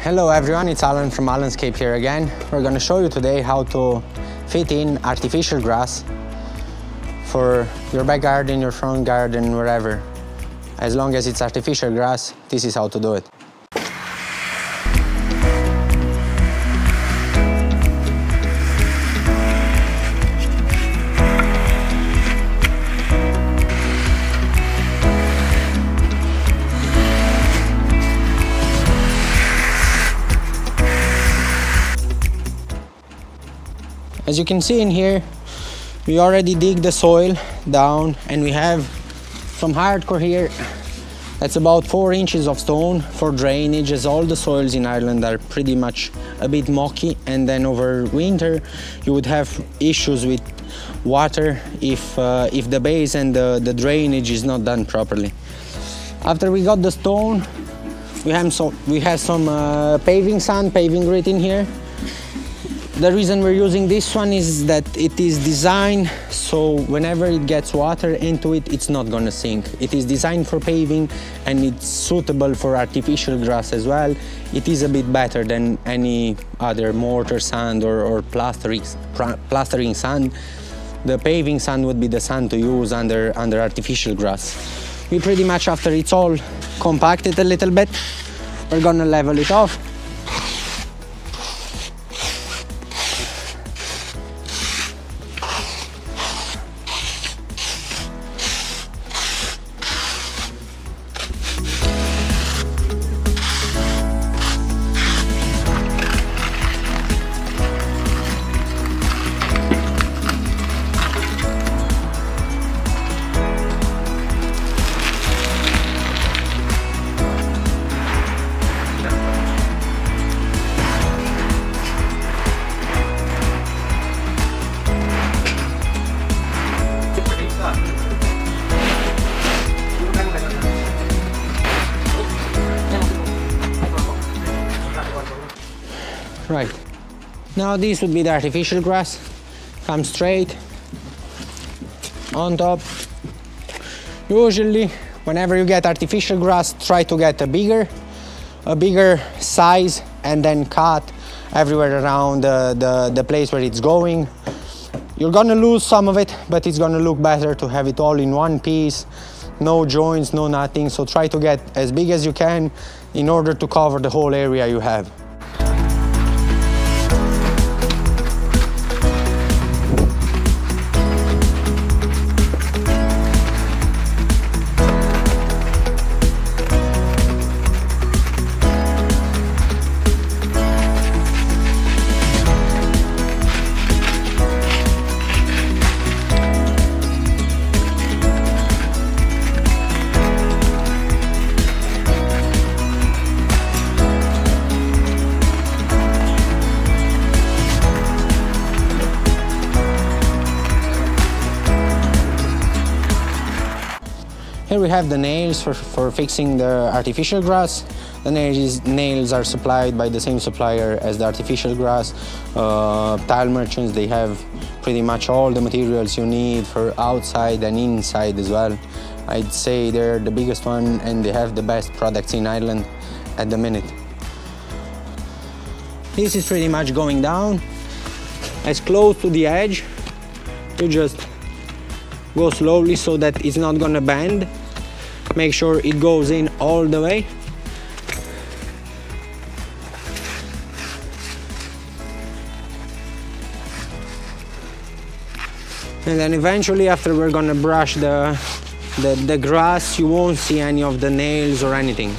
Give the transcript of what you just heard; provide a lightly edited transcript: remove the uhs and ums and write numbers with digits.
Hello everyone, it's Alan from Alanscapes here again. We're going to show you today how to fit in artificial grass for your back garden, your front garden, wherever. As long as it's artificial grass, this is how to do it. As you can see in here, we already dig the soil down and we have some hardcore here. That's about 4 inches of stone for drainage, as all the soils in Ireland are pretty much a bit mucky, and then over winter you would have issues with water if the base and the drainage is not done properly. After we got the stone, we have some paving sand, paving grit in here. The reason we're using this one is that it is designed so whenever it gets water into it, it's not gonna sink. It is designed for paving and it's suitable for artificial grass as well. It is a bit better than any other mortar sand or plastering sand. The paving sand would be the sand to use under artificial grass. We pretty much, after it's all compacted a little bit, we're gonna level it off. Right, now this would be the artificial grass. Come straight on top. Usually whenever you get artificial grass, try to get a bigger size and then cut everywhere around the place where it's going. You're gonna lose some of it, but it's gonna look better to have it all in one piece, no joints, no nothing. So try to get as big as you can in order to cover the whole area you have. Here we have the nails for fixing the artificial grass. The nails are supplied by the same supplier as the artificial grass. Tile merchants, they have pretty much all the materials you need for outside and inside as well. I'd say they're the biggest one and they have the best products in Ireland at the minute. This is pretty much going down as close to the edge. You just go slowly so that it's not gonna bend. Make sure it goes in all the way. And then eventually, after we're gonna brush the grass, you won't see any of the nails or anything.